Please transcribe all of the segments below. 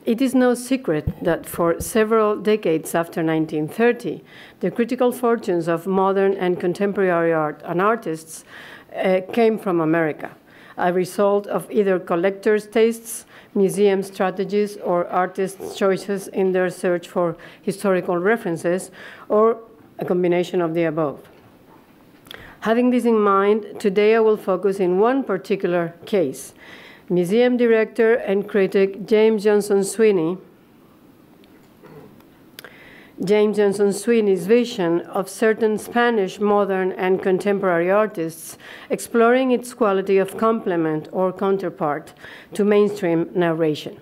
It is no secret that for several decades after 1930, the critical fortunes of modern and contemporary art and artists came from America, a result of either collectors' tastes, museum strategies, or artists' choices in their search for historical references, or a combination of the above. Having this in mind, today I will focus in one particular case. Museum director and critic James Johnson Sweeney, Sweeney's vision of certain Spanish modern and contemporary artists, exploring its quality of complement or counterpart to mainstream narration.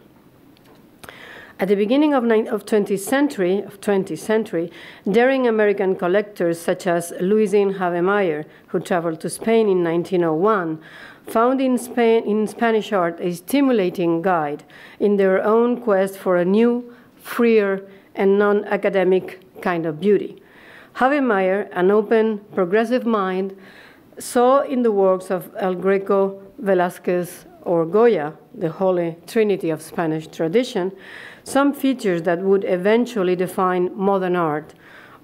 At the beginning of 20th century, daring American collectors such as Louisine Havemeyer, who traveled to Spain in 1901, found in Spanish art a stimulating guide in their own quest for a new, freer, and non-academic kind of beauty. Havemeyer, an open, progressive mind, saw in the works of El Greco, Velázquez, or Goya, the holy trinity of Spanish tradition, some features that would eventually define modern art,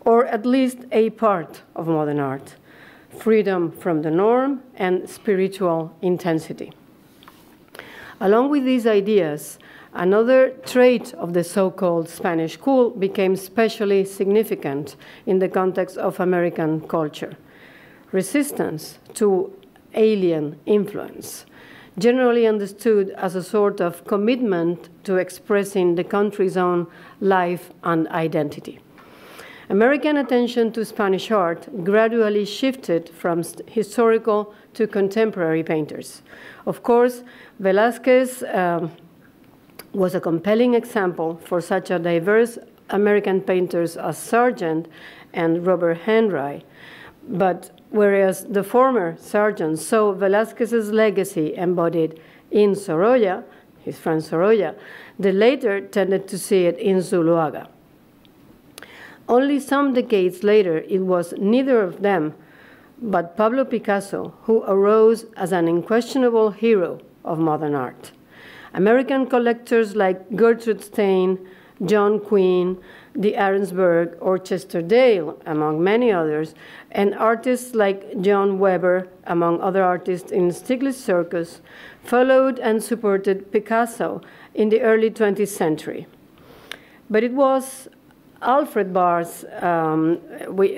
or at least a part of modern art: freedom from the norm and spiritual intensity. Along with these ideas, another trait of the so-called Spanish school became especially significant in the context of American culture: resistance to alien influence, generally understood as a sort of commitment to expressing the country's own life and identity. American attention to Spanish art gradually shifted from historical to contemporary painters. Of course, Velázquez was a compelling example for such a diverse American painters as Sargent and Robert Henry. But whereas the former Sargent saw Velázquez's legacy embodied in Sorolla, his friend Sorolla, the later tended to see it in Zuloaga. Only some decades later, it was neither of them, but Pablo Picasso, who arose as an unquestionable hero of modern art. American collectors like Gertrude Stein, John Quinn, De Arensberg, or Chester Dale, among many others, and artists like John Weber, among other artists in Stiglitz Circus, followed and supported Picasso in the early 20th century. But it was Alfred Barr's,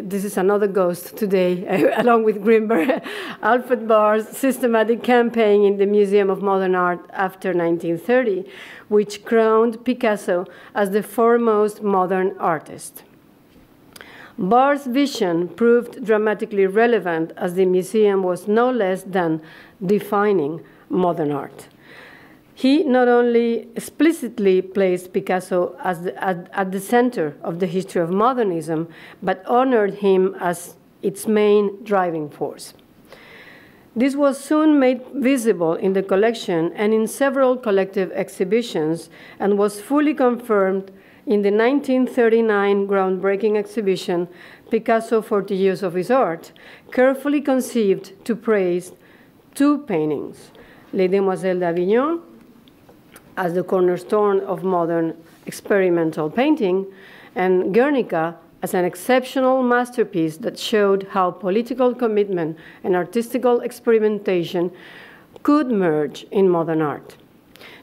this is another ghost today, along with Grimberg, Alfred Barr's systematic campaign in the Museum of Modern Art after 1930, which crowned Picasso as the foremost modern artist. Barr's vision proved dramatically relevant as the museum was no less than defining modern art. He not only explicitly placed Picasso as at the center of the history of modernism, but honored him as its main driving force. This was soon made visible in the collection and in several collective exhibitions, and was fully confirmed in the 1939 groundbreaking exhibition, Picasso 40 Years of His Art, carefully conceived to praise two paintings: Les Demoiselles d'Avignon, as the cornerstone of modern experimental painting, and Guernica as an exceptional masterpiece that showed how political commitment and artistical experimentation could merge in modern art.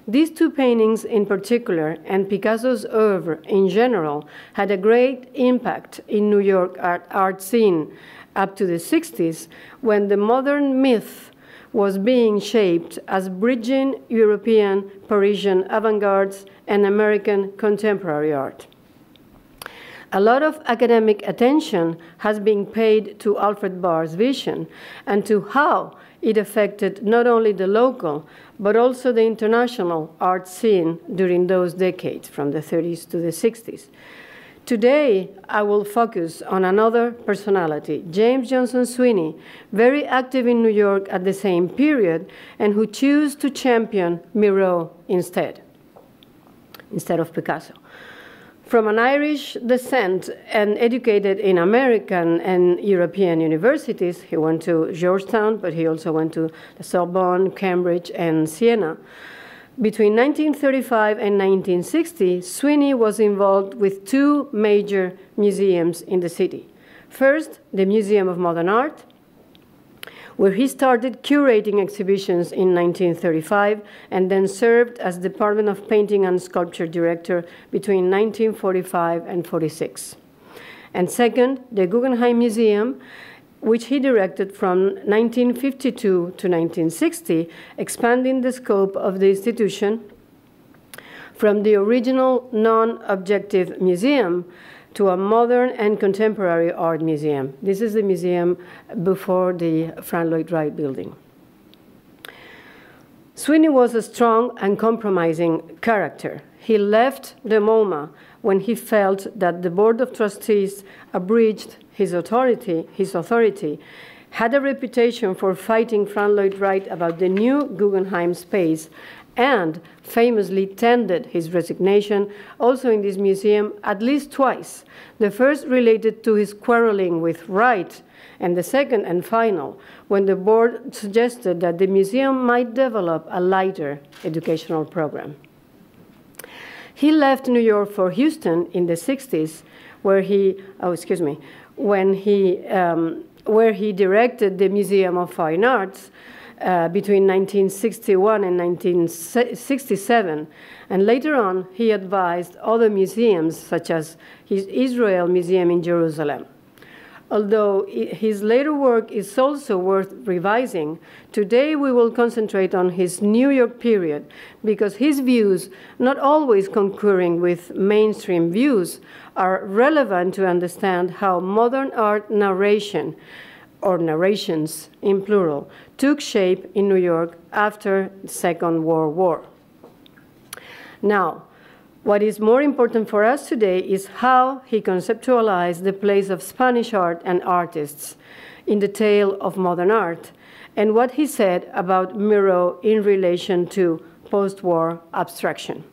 These two paintings in particular, and Picasso's oeuvre in general, had a great impact in New York art scene up to the 60s, when the modern myth was being shaped as bridging European, Parisian avant-gardes and American contemporary art. A lot of academic attention has been paid to Alfred Barr's vision and to how it affected not only the local, but also the international art scene during those decades, from the 30s to the 60s. Today, I will focus on another personality, James Johnson Sweeney, very active in New York at the same period, and who chose to champion Miró instead of Picasso. From an Irish descent and educated in American and European universities, he went to Georgetown, but he also went to the Sorbonne, Cambridge, and Siena. Between 1935 and 1960, Sweeney was involved with two major museums in the city. First, the Museum of Modern Art, where he started curating exhibitions in 1935 and then served as Department of Painting and Sculpture director between 1945 and 46. And second, the Guggenheim Museum, which he directed from 1952 to 1960, expanding the scope of the institution from the original non-objective museum to a modern and contemporary art museum. This is the museum before the Frank Lloyd Wright building. Sweeney was a strong and compromising character. He left the MoMA when he felt that the Board of Trustees abridged his authority, had a reputation for fighting Frank Lloyd Wright about the new Guggenheim space, and famously tendered his resignation also in this museum at least twice. The first related to his quarreling with Wright, and the second and final, when the board suggested that the museum might develop a lighter educational program. He left New York for Houston in the 60s, where he directed the Museum of Fine Arts between 1961 and 1967, and later on he advised other museums, such as his Israel Museum in Jerusalem. Although his later work is also worth revising, today we will concentrate on his New York period, because his views, not always concurring with mainstream views, are relevant to understand how modern art narration, or narrations in plural, took shape in New York after the Second World War. Now, what is more important for us today is how he conceptualized the place of Spanish art and artists in the tale of modern art, and what he said about Miro in relation to post-war abstraction.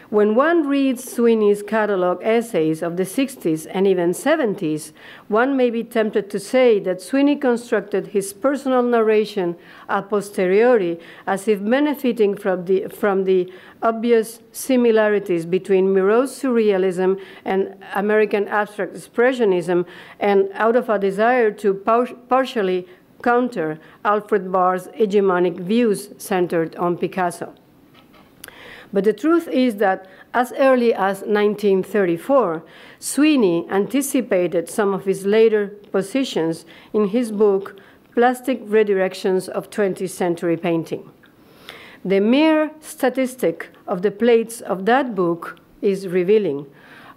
When one reads Sweeney's catalog essays of the 60s and even 70s, one may be tempted to say that Sweeney constructed his personal narration a posteriori, as if benefiting from the obvious similarities between Miro's surrealism and American abstract expressionism, and out of a desire to partially counter Alfred Barr's hegemonic views centered on Picasso. But the truth is that as early as 1934, Sweeney anticipated some of his later positions in his book, Plastic Redirections of 20th Century Painting. The mere statistic of the plates of that book is revealing.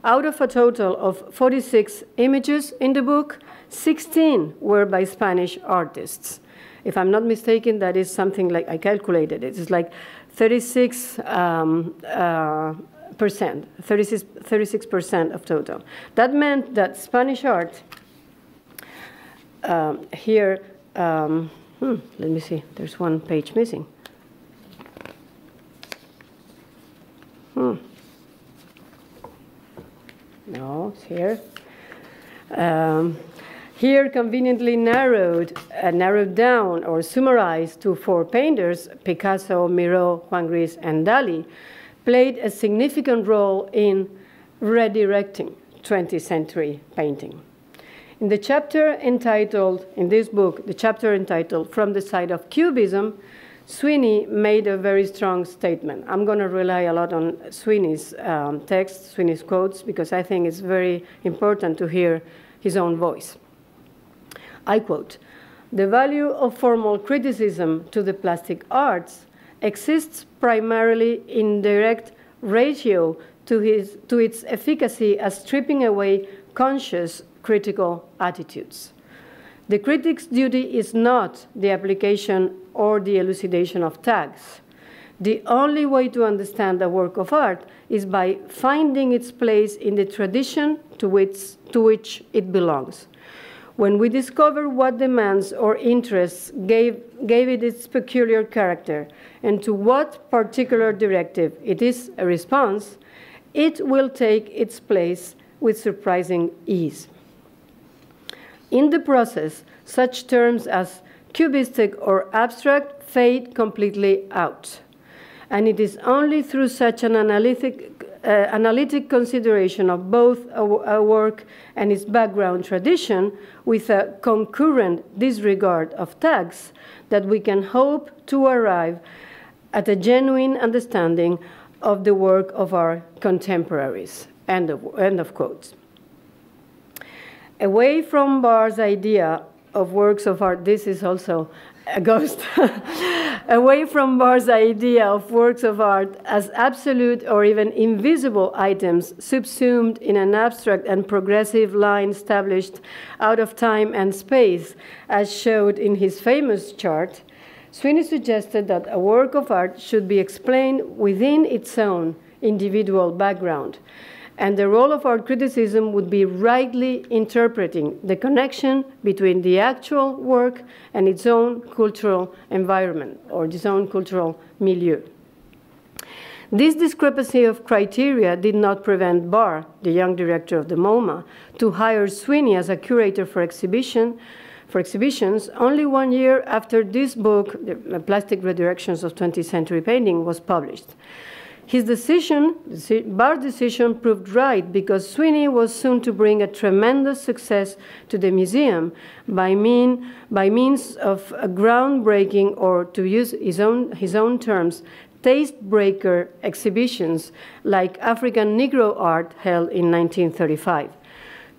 Out of a total of 46 images in the book, 16 were by Spanish artists. If I'm not mistaken, that is something like, I calculated it, it's like 36% of total. That meant that Spanish art here, let me see, there's one page missing. No, it's here. Here, conveniently narrowed down or summarized to 4 painters, Picasso, Miró, Juan Gris, and Dalí, played a significant role in redirecting 20th century painting. In the chapter entitled, in this book, the chapter entitled From the Side of Cubism, Sweeney made a very strong statement. I'm going to rely a lot on Sweeney's text, Sweeney's quotes, because I think it's very important to hear his own voice. I quote, "The value of formal criticism to the plastic arts exists primarily in direct ratio to its efficacy as stripping away conscious critical attitudes. The critic's duty is not the application or the elucidation of tags. The only way to understand a work of art is by finding its place in the tradition to which it belongs. When we discover what demands or interests gave it its peculiar character, and to what particular directive it is a response, it will take its place with surprising ease. In the process, such terms as cubistic or abstract fade completely out, and it is only through such an analytic consideration of both a work and its background tradition, with a concurrent disregard of tags, that we can hope to arrive at a genuine understanding of the work of our contemporaries. End of quotes. Away from Barr's idea of works of art, this is also a ghost. Away from Barr's idea of works of art as absolute or even invisible items subsumed in an abstract and progressive line established out of time and space, as showed in his famous chart, Sweeney suggested that a work of art should be explained within its own individual background, and the role of art criticism would be rightly interpreting the connection between the actual work and its own cultural environment, or its own cultural milieu. This discrepancy of criteria did not prevent Barr, the young director of the MoMA, to hire Sweeney as a curator for exhibitions only 1 year after this book, The Plastic Redirections of 20th Century Painting, was published. His decision, Barr's decision, proved right, because Sweeney was soon to bring a tremendous success to the museum by means of a groundbreaking, or to use his own terms, taste-breaker exhibitions like African Negro art held in 1935.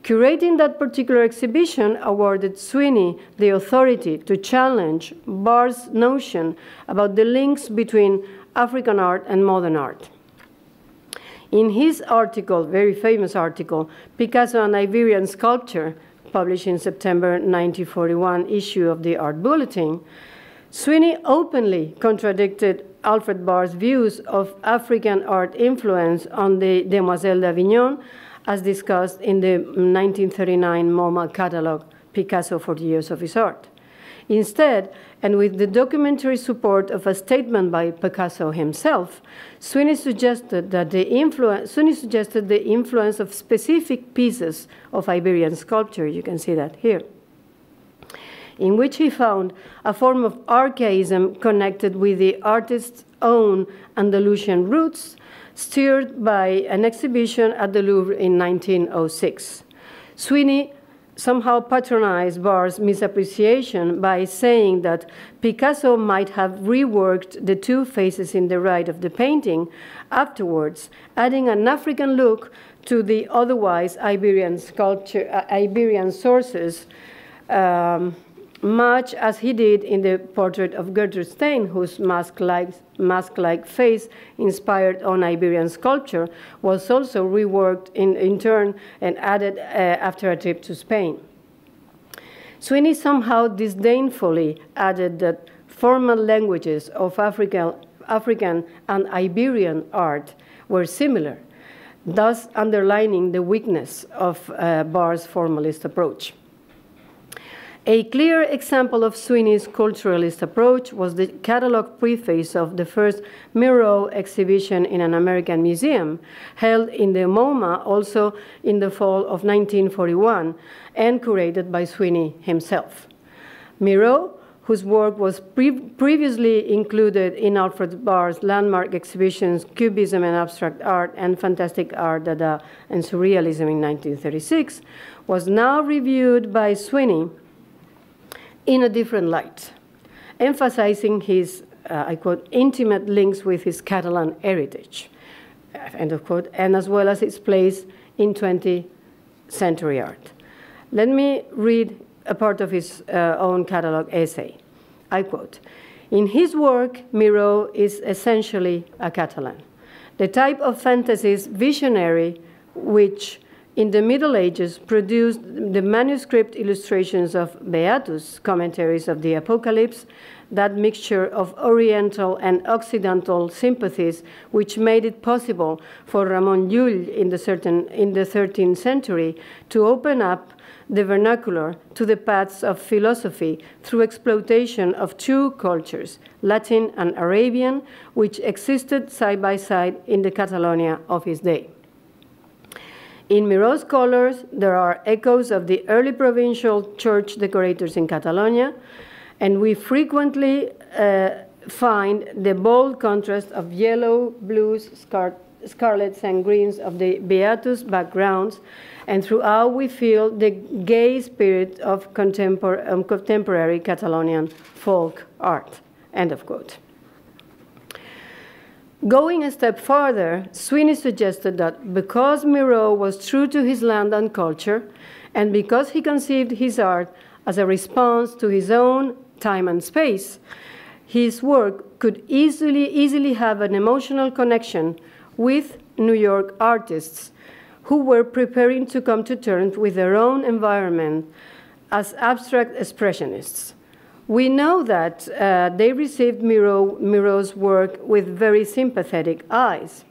Curating that particular exhibition awarded Sweeney the authority to challenge Barr's notion about the links between African art and modern art. In his article, very famous article, Picasso and Iberian Sculpture, published in September 1941 issue of the Art Bulletin, Sweeney openly contradicted Alfred Barr's views of African art influence on the Demoiselles d'Avignon, as discussed in the 1939 MoMA catalogue, Picasso, 40 Years of His Art. Instead, and with the documentary support of a statement by Picasso himself, Sweeney suggested the influence of specific pieces of Iberian sculpture, you can see that here, in which he found a form of archaism connected with the artist's own Andalusian roots, steered by an exhibition at the Louvre in 1906. Sweeney somehow patronized Barr's misappreciation by saying that Picasso might have reworked the two faces in the right of the painting afterwards, adding an African look to the otherwise Iberian sources, much as he did in the portrait of Gertrude Stein, whose mask-like face, inspired on Iberian sculpture, was also reworked in turn and added after a trip to Spain. Sweeney somehow disdainfully added that formal languages of African and Iberian art were similar, thus underlining the weakness of Barr's formalist approach. A clear example of Sweeney's culturalist approach was the catalogue preface of the first Miro exhibition in an American museum, held in the MoMA also in the fall of 1941, and curated by Sweeney himself. Miró, whose work was previously included in Alfred Barr's landmark exhibitions Cubism and Abstract Art and Fantastic Art, Dada, and Surrealism in 1936, was now reviewed by Sweeney in a different light, emphasizing his, I quote, intimate links with his Catalan heritage, end of quote, and as well as its place in 20th century art. Let me read a part of his own catalogue essay. I quote, "In his work, Miró is essentially a Catalan, the type of fantasies visionary which in the Middle Ages produced the manuscript illustrations of Beatus, commentaries of the Apocalypse, that mixture of Oriental and Occidental sympathies which made it possible for Ramon Llull in the 13th century to open up the vernacular to the paths of philosophy through exploitation of two cultures, Latin and Arabian, which existed side by side in the Catalonia of his day. In Miró's colors, there are echoes of the early provincial church decorators in Catalonia, and we frequently find the bold contrast of yellow, blues, scarlets, and greens of the Beatus backgrounds, and throughout we feel the gay spirit of contemporary Catalonian folk art. End of quote. Going a step further, Sweeney suggested that because Miró was true to his land and culture, and because he conceived his art as a response to his own time and space, his work could easily have an emotional connection with New York artists who were preparing to come to terms with their own environment as abstract expressionists. We know that they received Miró's work with very sympathetic eyes.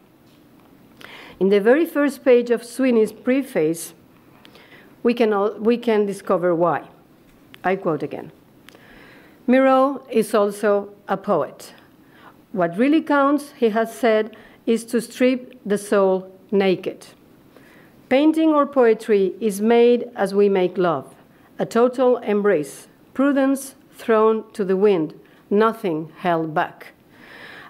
In the very first page of Sweeney's preface, we can discover why. I quote again. Miró is also a poet. What really counts, he has said, is to strip the soul naked. Painting or poetry is made as we make love, a total embrace, prudence thrown to the wind, nothing held back.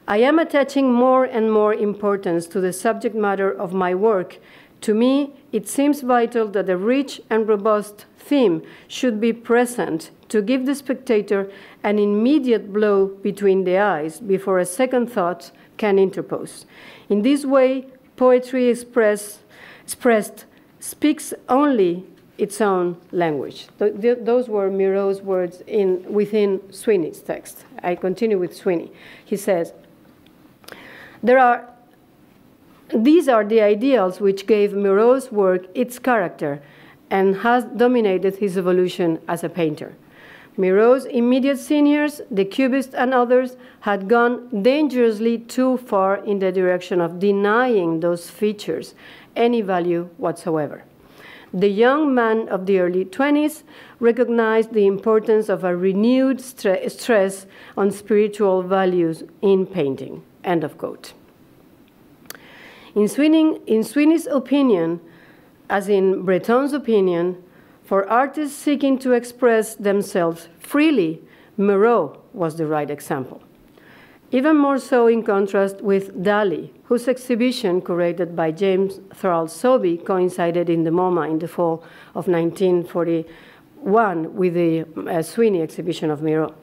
I am attaching more and more importance to the subject matter of my work. To me, it seems vital that a rich and robust theme should be present to give the spectator an immediate blow between the eyes before a second thought can interpose. In this way, poetry expressed speaks only its own language. Those were Miró's words within Sweeney's text. I continue with Sweeney. He says, these are the ideals which gave Miró's work its character and has dominated his evolution as a painter. Miró's immediate seniors, the Cubists and others, had gone dangerously too far in the direction of denying those features any value whatsoever. The young man of the early 20s recognized the importance of a renewed stress on spiritual values in painting. End of quote. In Sweeney's opinion, as in Breton's opinion, for artists seeking to express themselves freely, Miró was the right example. Even more so in contrast with Dali, whose exhibition, curated by James Sobey, coincided in the MoMA in the fall of 1941 with the Sweeney exhibition of Miró.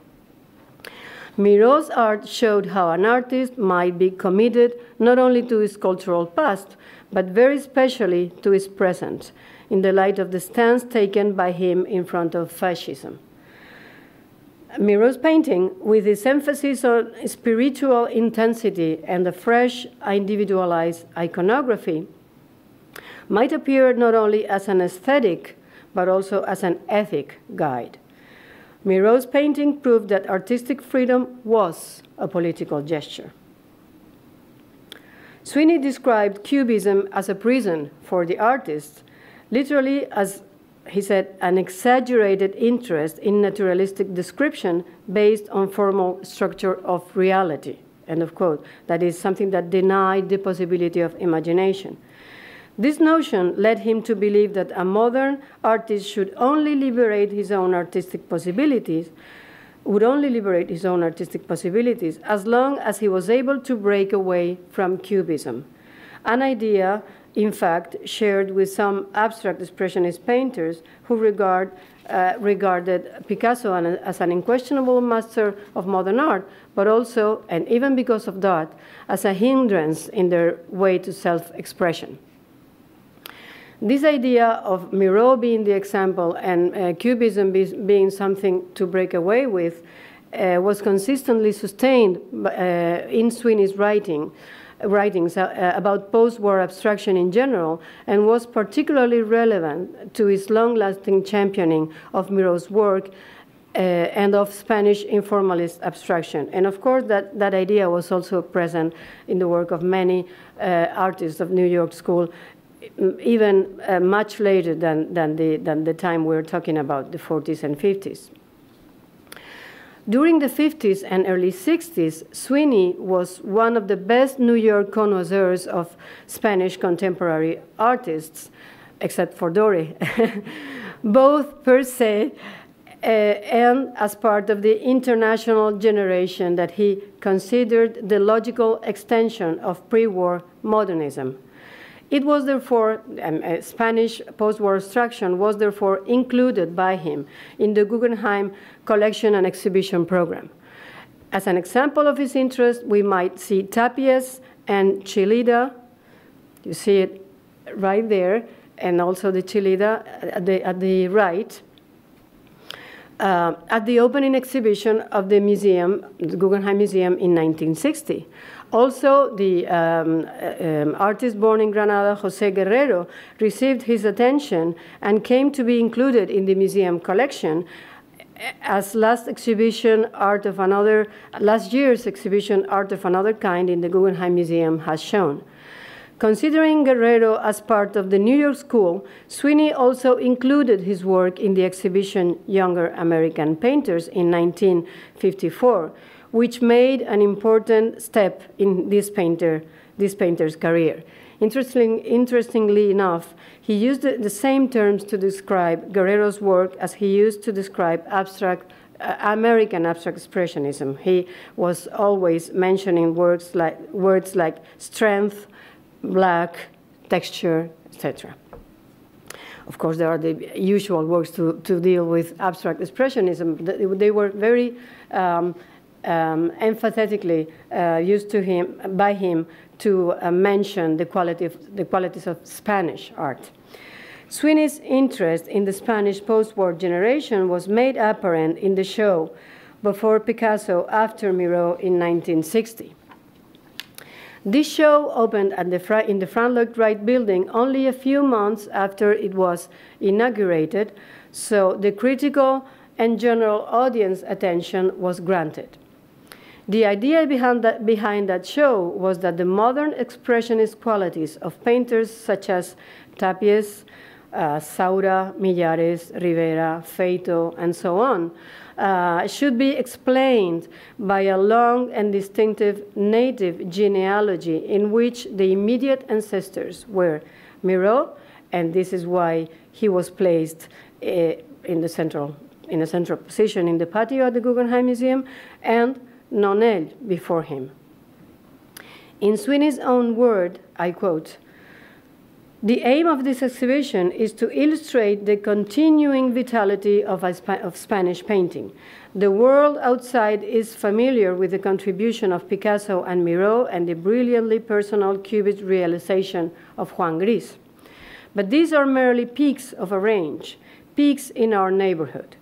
Miró's art showed how an artist might be committed not only to his cultural past, but very especially to his present, in the light of the stance taken by him in front of fascism. Miró's painting, with its emphasis on spiritual intensity and a fresh, individualized iconography, might appear not only as an aesthetic, but also as an ethic guide. Miró's painting proved that artistic freedom was a political gesture. Sweeney described Cubism as a prison for the artist, literally as, he said, an exaggerated interest in naturalistic description based on formal structure of reality, end of quote. That is something that denied the possibility of imagination. This notion led him to believe that a modern artist should only liberate his own artistic possibilities, as long as he was able to break away from Cubism, an idea, in fact, shared with some abstract expressionist painters who regarded Picasso as an unquestionable master of modern art, but also, and even because of that, as a hindrance in their way to self-expression. This idea of Miró being the example and Cubism being something to break away with was consistently sustained in Sweeney's writings about post-war abstraction in general, and was particularly relevant to his long-lasting championing of Miró's work and of Spanish informalist abstraction. And of course, that idea was also present in the work of many artists of New York School, even much later than the time we're talking about, the 40s and 50s. During the 50s and early 60s, Sweeney was one of the best New York connoisseurs of Spanish contemporary artists, except for Dolores, both per se and as part of the international generation that he considered the logical extension of pre-war modernism. It was therefore, Spanish post-war abstraction was therefore included by him in the Guggenheim collection and exhibition program. As an example of his interest, we might see Tapies and Chillida. You see it right there, and also the Chillida at the right, at the opening exhibition of the museum, the Guggenheim Museum, in 1960. Also, the artist born in Granada, José Guerrero, received his attention and came to be included in the museum collection as last year's exhibition, Art of Another Kind in the Guggenheim Museum has shown. Considering Guerrero as part of the New York School, Sweeney also included his work in the exhibition Younger American Painters in 1954, which made an important step in this painter's career. Interestingly enough, he used the same terms to describe Guerrero's work as he used to describe American abstract expressionism. He was always mentioning words like strength, black, texture, etc. Of course, there are the usual works to deal with abstract expressionism. They were very emphatically used by him to mention the qualities of Spanish art. Sweeney's interest in the Spanish post-war generation was made apparent in the show before Picasso-After Miró in 1960. This show opened in the Frank Lloyd Wright building only a few months after it was inaugurated, so the critical and general audience attention was granted. The idea behind that show was that the modern expressionist qualities of painters such as Tapies, Saura, Millares, Rivera, Feito, and so on, should be explained by a long and distinctive native genealogy in which the immediate ancestors were Miró, and this is why he was placed in a central position in the patio at the Guggenheim Museum, and Nonel before him. In Sweeney's own word, I quote, "The aim of this exhibition is to illustrate the continuing vitality of Spanish painting. The world outside is familiar with the contribution of Picasso and Miró and the brilliantly personal cubist realization of Juan Gris. But these are merely peaks of a range, peaks in our neighborhood.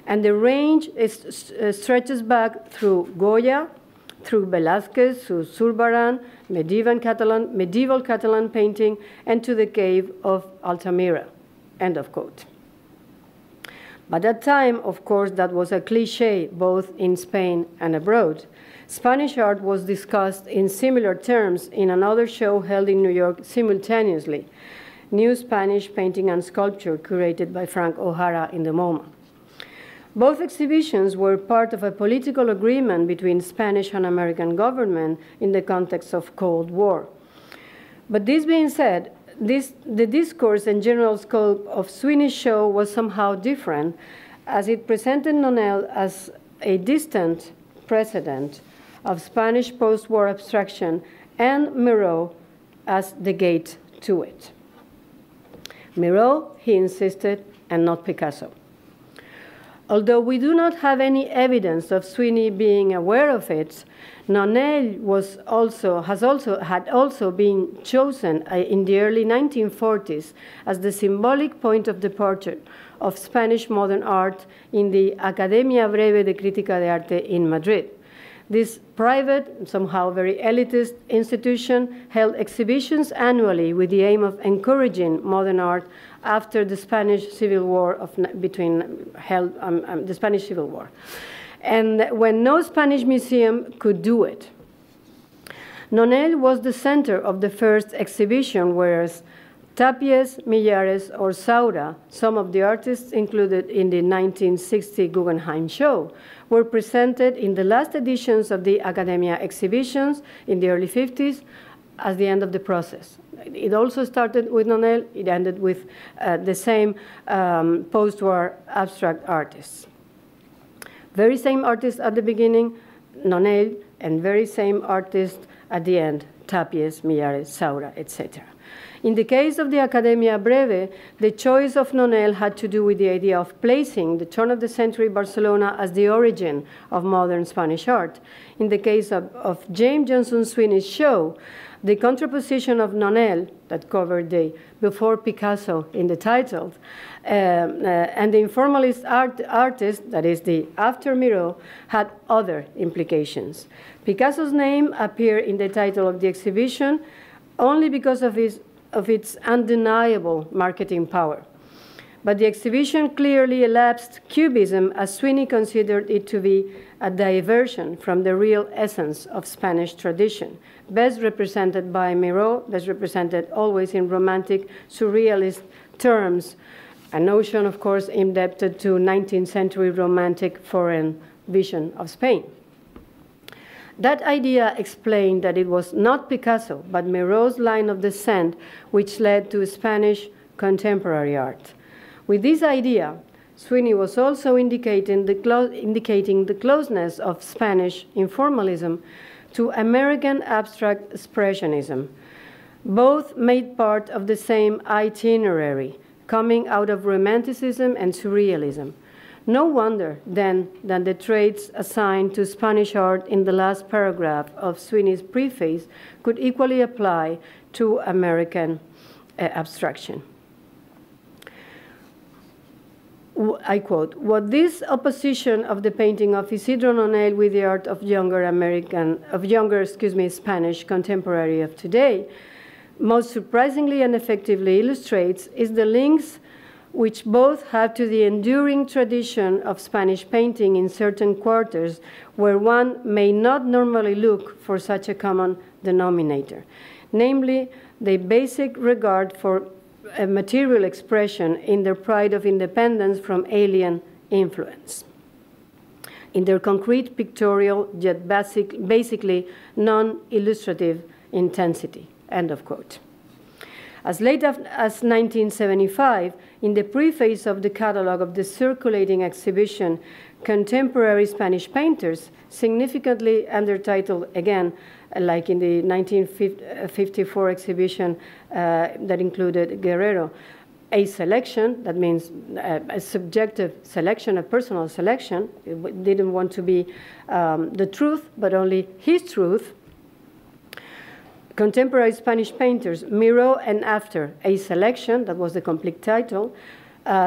And the range stretches back through Goya, through Velázquez, through Zurbarán, medieval Catalan painting, and to the cave of Altamira," end of quote. By that time, of course, that was a cliche both in Spain and abroad. Spanish art was discussed in similar terms in another show held in New York simultaneously, New Spanish Painting and Sculpture, curated by Frank O'Hara in the MoMA. Both exhibitions were part of a political agreement between Spanish and American government in the context of Cold War. But this being said, the discourse and general scope of Sweeney's show was somehow different, as it presented Nonel as a distant precedent of Spanish post-war abstraction and Miró as the gate to it. Miró, he insisted, and not Picasso. Although we do not have any evidence of Sweeney being aware of it, Nonel had also been chosen in the early 1940s as the symbolic point of departure of Spanish modern art in the Academia Breve de Crítica de Arte in Madrid. This private, somehow very elitist institution held exhibitions annually with the aim of encouraging modern art after the Spanish Civil War the Spanish Civil War, and when no Spanish museum could do it. Nonel was the center of the first exhibition, whereas Tapies, Millares, or Saura, some of the artists included in the 1960 Guggenheim show, were presented in the last editions of the Academia exhibitions in the early 50s as the end of the process. It also started with Nonel, it ended with the same post-war abstract artists. Very same artist at the beginning, Nonel, and very same artist at the end, Tapies, Millares, Saura, etc. In the case of the Academia Breve, the choice of Nonel had to do with the idea of placing the turn-of-the-century Barcelona as the origin of modern Spanish art. In the case of James Johnson Sweeney's show, the contraposition of Nonel, that covered the before Picasso in the title, and the informalist artist, that is the after Miró, had other implications. Picasso's name appeared in the title of the exhibition only because of its undeniable marketing power. But the exhibition clearly elapsed Cubism, as Sweeney considered it to be a diversion from the real essence of Spanish tradition, best represented by Miró, best represented always in romantic surrealist terms, a notion, of course, indebted to 19th century romantic foreign vision of Spain. That idea explained that it was not Picasso, but Miró's line of descent which led to Spanish contemporary art. With this idea, Sweeney was also indicating the closeness of Spanish informalism to American abstract expressionism. Both made part of the same itinerary, coming out of Romanticism and Surrealism. No wonder, then, that the traits assigned to Spanish art in the last paragraph of Sweeney's preface could equally apply to American abstraction. I quote, "What this opposition of the painting of Isidro Nonel with the art of younger Spanish contemporary of today most surprisingly and effectively illustrates is the links which both have to the enduring tradition of Spanish painting in certain quarters where one may not normally look for such a common denominator, namely the basic regard for a material expression in their pride of independence from alien influence, in their concrete pictorial yet basically non-illustrative intensity," end of quote. As late as 1975, in the preface of the catalogue of the circulating exhibition, Contemporary Spanish Painters, significantly undertitled again, like in the 1954 exhibition that included Guerrero, a selection, that means a subjective selection, a personal selection. It didn't want to be the truth, but only his truth. Contemporary Spanish Painters, Miró and After, a selection, that was the complete title.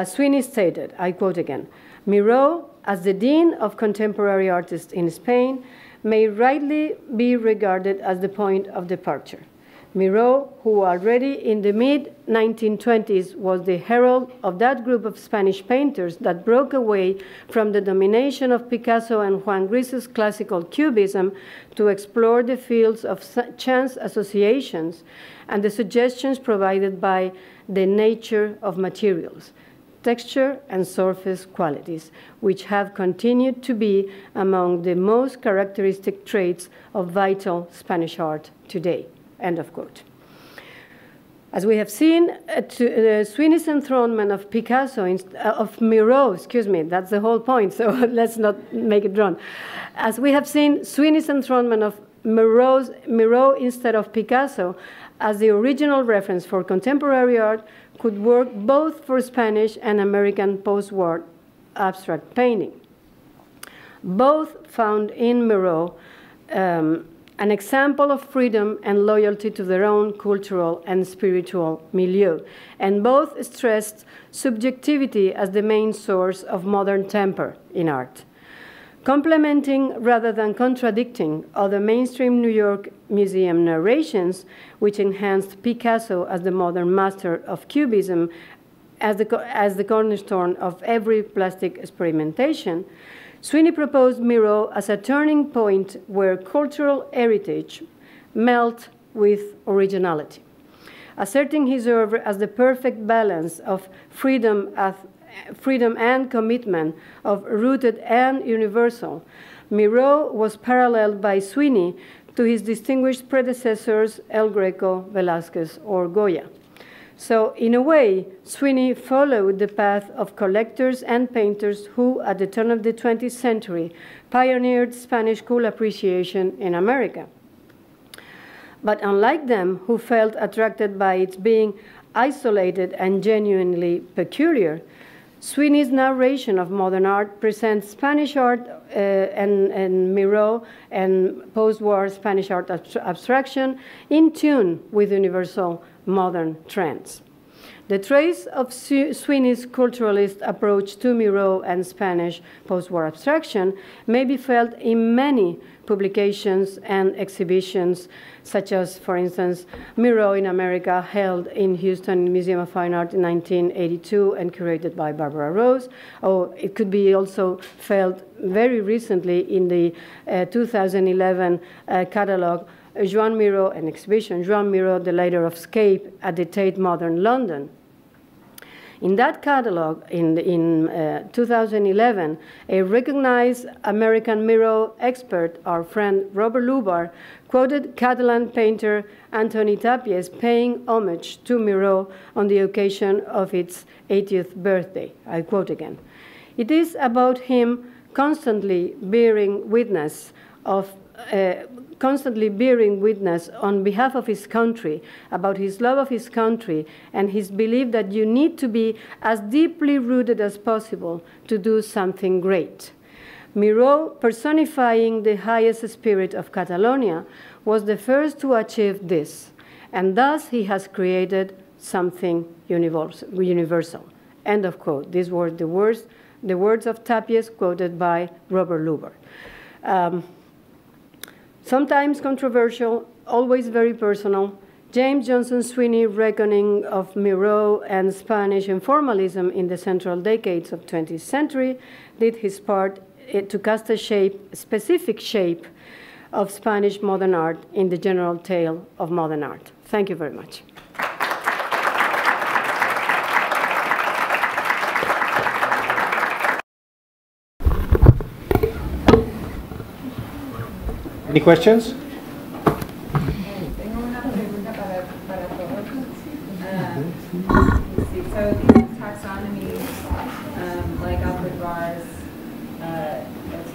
Sweeney stated, I quote again, "Miró, as the dean of contemporary artists in Spain, may rightly be regarded as the point of departure. Miró, who already in the mid-1920s was the herald of that group of Spanish painters that broke away from the domination of Picasso and Juan Gris's classical cubism to explore the fields of chance associations and the suggestions provided by the nature of materials, texture and surface qualities, which have continued to be among the most characteristic traits of vital Spanish art today." End of quote. As we have seen, Sweeney's enthronement of Miró, excuse me, that's the whole point, so let's not make it run. As we have seen, Sweeney's enthronement of Miró instead of Picasso as the original reference for contemporary art could work both for Spanish and American post-war abstract painting. Both found in Miró an example of freedom and loyalty to their own cultural and spiritual milieu, and both stressed subjectivity as the main source of modern temper in art. Complementing rather than contradicting other mainstream New York Museum narrations, which enhanced Picasso as the modern master of cubism as the cornerstone of every plastic experimentation, Sweeney proposed Miró as a turning point where cultural heritage melt with originality, asserting his oeuvre as the perfect balance of freedom and commitment, of rooted and universal. Miró was paralleled by Sweeney to his distinguished predecessors El Greco, Velázquez, or Goya. So in a way, Sweeney followed the path of collectors and painters who, at the turn of the 20th century, pioneered Spanish cool appreciation in America. But unlike them, who felt attracted by its being isolated and genuinely peculiar, Sweeney's narration of modern art presents Spanish art and Miró and post-war Spanish art abstraction in tune with universal modern trends. The trace of Sweeney's culturalist approach to Miró and Spanish post-war abstraction may be felt in many publications and exhibitions, such as, for instance, Miró in America, held in Houston Museum of Fine Art in 1982 and curated by Barbara Rose. Or it could be also felt very recently in the 2011 catalogue, Joan Miró, an exhibition, Joan Miró, the Lighter of Scape, at the Tate Modern London. In that catalogue, in 2011, a recognized American Miró expert, our friend Robert Lubar, quoted Catalan painter Antoni Tàpies paying homage to Miró on the occasion of its 80th birthday. I quote again. "It is about him constantly bearing witness on behalf of his country, about his love of his country, and his belief that you need to be as deeply rooted as possible to do something great." Miró, personifying the highest spirit of Catalonia, was the first to achieve this, and thus he has created something universal. End of quote. These were the words of Tàpies quoted by Robert Lubar. Sometimes controversial, always very personal, James Johnson Sweeney, reckoning of Miró and Spanish informalism in the central decades of 20th century, did his part to cast a specific shape of Spanish modern art in the general tale of modern art. Thank you very much. Any questions? Tengo una pregunta para todos. So these taxonomies, like Alfred Barr's,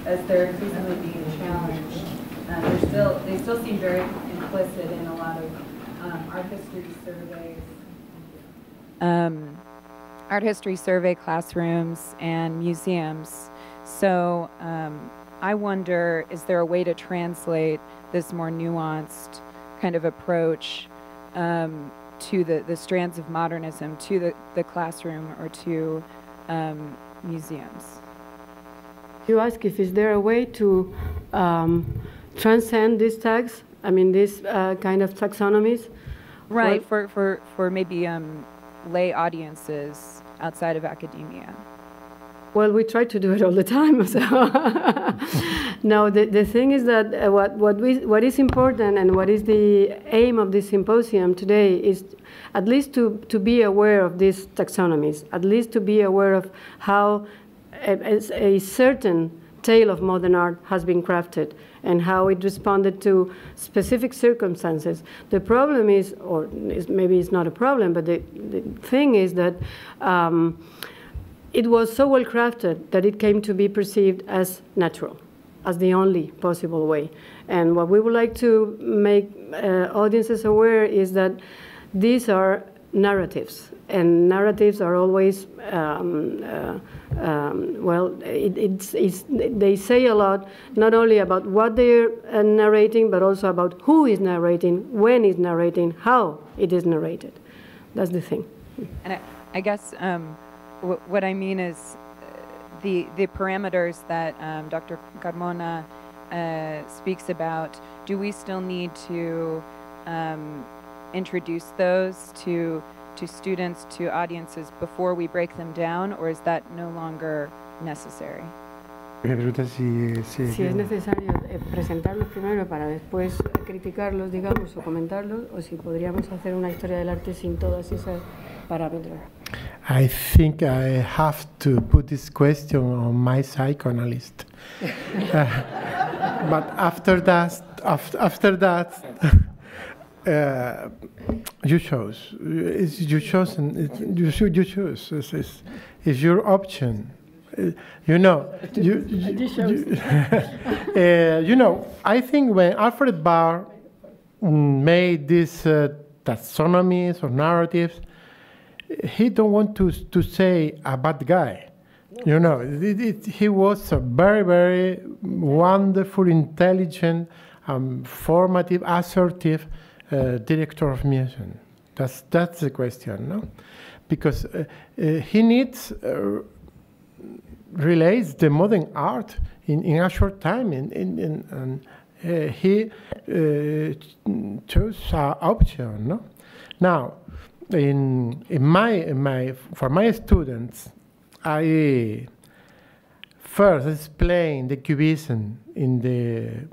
as they're increasingly being challenged, they still seem very implicit in a lot of art history surveys. Art history survey classrooms and museums. So I wonder, is there a way to translate this more nuanced kind of approach to the strands of modernism, to the classroom or to museums? You ask if is there a way to transcend these tags? I mean, these kind of taxonomies? Right, for maybe lay audiences outside of academia. Well, we try to do it all the time. So no, the thing is that what is important and what is the aim of this symposium today is at least to be aware of these taxonomies, at least to be aware of how a certain tale of modern art has been crafted and how it responded to specific circumstances. The problem is, or maybe it's not a problem, but the thing is that it was so well crafted that it came to be perceived as natural, as the only possible way. And what we would like to make audiences aware is that these are narratives, and narratives are always, they say a lot, not only about what they're narrating, but also about who is narrating, when is narrating, how it is narrated. That's the thing. And I guess what I mean is the parameters that Dr. Carmona speaks about, do we still need to introduce those to students, to audiences before we break them down, or is that no longer necessary? Si es necesario presentarlos primero para después criticarlos, digamos, o comentarlos, o si podríamos hacer una historia del arte sin todas esas parámetros. I think I have to put this question on my psychoanalyst. But after that, you chose. It's you chosen. You choose. It's your option. You know. You know. I think when Alfred Barr made this taxonomies or narratives, he don't want to say a bad guy. You know, he was a very, very wonderful, intelligent, formative, assertive director of museum. That's the question, no? Because he needs relates the modern art in a short time, and he chose an option, no? Now, for my students, I first explain the cubism in the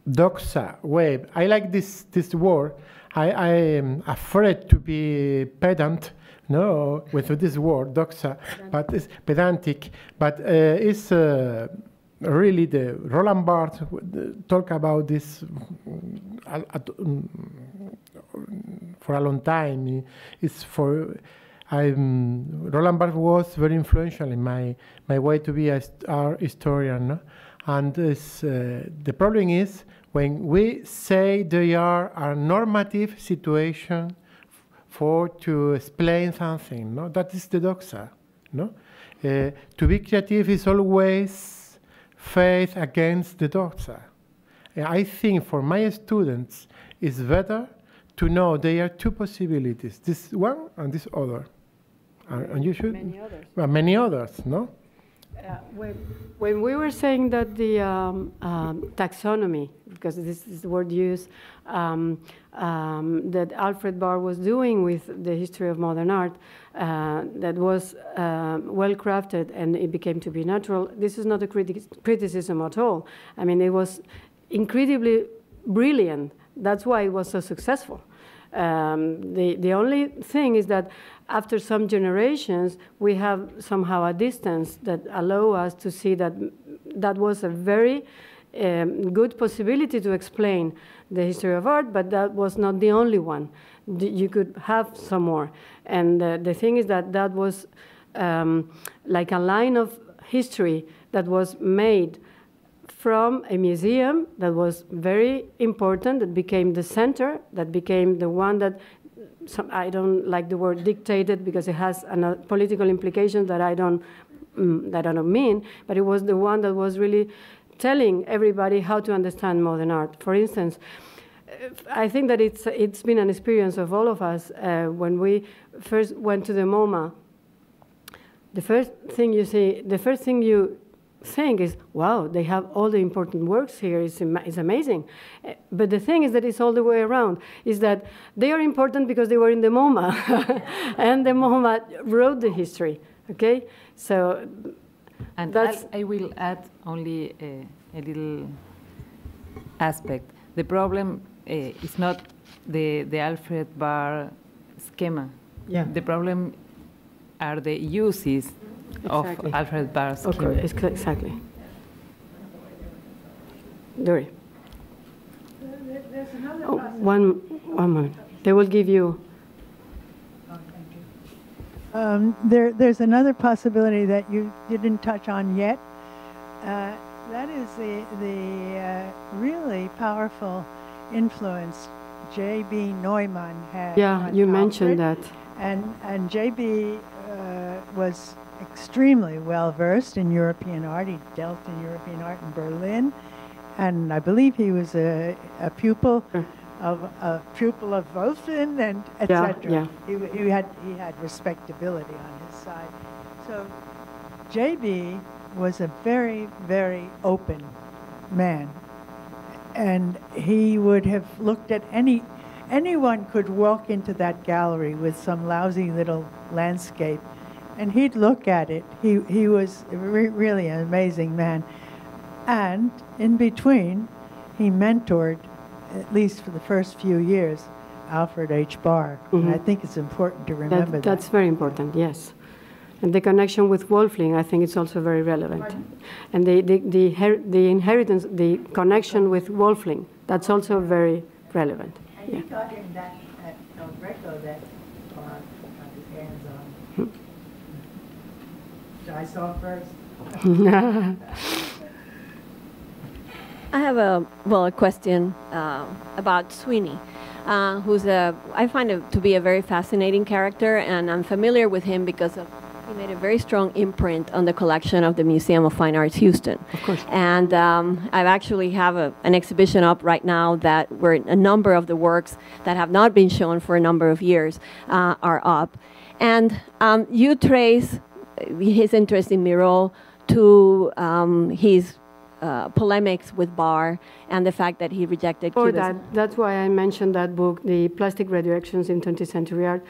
doxa way. I like this word. I am afraid to be pedant, no, with this word doxa, but it's pedantic. But it's really the Roland Barthes talk about this for a long time. It's for Roland Barthes was very influential in my way to be an art historian, no? And the problem is when we say they are a normative situation to explain something, no? That is the doxa, no? To be creative is always faith against the doxa. I think for my students it's better to know there are two possibilities, this one and this other. And you should many others. Well, many others, no? When we were saying that the taxonomy, because this is the word used, that Alfred Barr was doing with the history of modern art, that was well crafted and it became to be natural, this is not a criticism at all. I mean, it was incredibly brilliant. That's why it was so successful. The only thing is that after some generations, we have somehow a distance that allow us to see that that was a very good possibility to explain the history of art, but that was not the only one. You could have some more. And the thing is that that was like a line of history that was made from a museum that was very important, that became the center, that became the one that, I don't like the word dictated because it has political implications that I don't mean, but it was the one that was really telling everybody how to understand modern art. For instance, I think that it's been an experience of all of us when we first went to the MoMA. The first thing you think is, wow, they have all the important works here, it's amazing. But the thing is that it's all the way around, is that they are important because they were in the MoMA, and the MoMA wrote the history, okay? So, and that's... I will add only a little aspect. The problem is not the Alfred Barr schema. Yeah. The problem are the uses Exactly. of Alfred Barr's schema. Okay, exactly. Dori. Oh, one moment. They will give you. There's another possibility that you didn't touch on yet. That is the really powerful influence J.B. Neumann had. Yeah, you mentioned that. And J.B. was extremely well versed in European art. He dealt in European art in Berlin, and I believe he was a pupil of Wolflin and etc. Yeah. He had respectability on his side. So J.B. was a very, very open man, and he would have looked at anyone could walk into that gallery with some lousy little landscape, and he'd look at it. He was really an amazing man. And in between, he mentored, at least for the first few years, Alfred H. Barr. Mm-hmm. And I think it's important to remember that. That's very important, yes. And the connection with Wolfling, I think it's also very relevant. Pardon? And the inheritance, the connection with Wolfling, that's also very relevant. And he taught him that at El Greco that got his hands on. So I saw first. I have a question about Sweeney, who's I find him to be a very fascinating character, and I'm familiar with him because he made a very strong imprint on the collection of the Museum of Fine Arts Houston. Of course. And I actually have an exhibition up right now that where a number of the works that have not been shown for a number of years are up. And you trace his interest in Miró to his polemics with Barr and the fact that he rejected cubism. That's why I mentioned that book, The Plastic Redirections in 20th Century Art.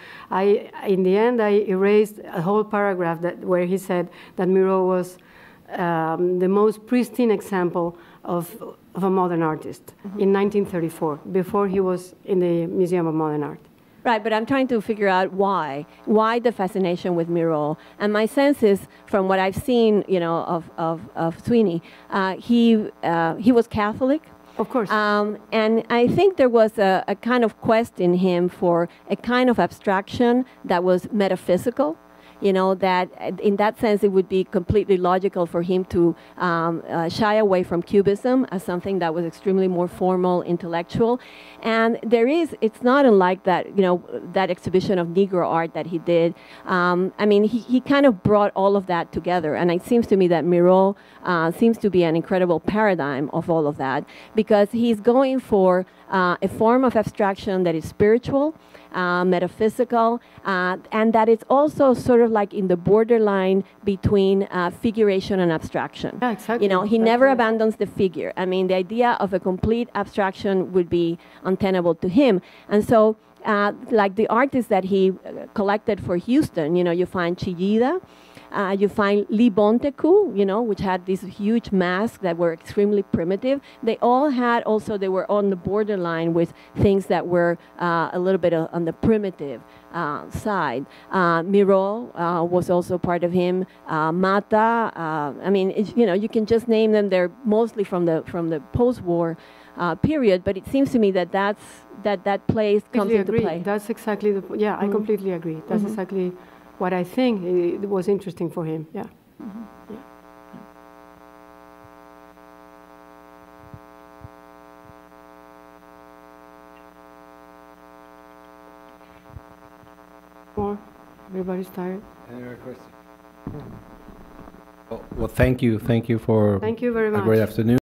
In the end, I erased a whole paragraph where he said that Miró was the most pristine example of a modern artist in 1934, before he was in the Museum of Modern Art. Right, but I'm trying to figure out why the fascination with Miró. And my sense is, from what I've seen, of Sweeney, he was Catholic. Of course. And I think there was a kind of quest in him for a kind of abstraction that was metaphysical. That in that sense, it would be completely logical for him to shy away from cubism as something that was extremely more formal, intellectual. And it's not unlike that, that exhibition of Negro art that he did. I mean, he kind of brought all of that together. And it seems to me that Miró seems to be an incredible paradigm of all of that, because he's going for a form of abstraction that is spiritual, metaphysical, and that it's also sort of like in the borderline between figuration and abstraction. Yeah, exactly. He never abandons the figure. I mean, the idea of a complete abstraction would be untenable to him. And so, like the artists that he collected for Houston, you find Chillida, you find Lee Bontecu, which had these huge masks that were extremely primitive. They all had they were on the borderline with things that were a little bit on the primitive side. Miró was also part of him. Mata, I mean, you can just name them. They're mostly from the post-war period, but it seems to me that that place comes into play. That's exactly the yeah. I completely agree. That's exactly what I think it was interesting for him. Yeah. Yeah. More. Everybody's tired. Any other questions? Well, thank you for Thank you very much. a great afternoon.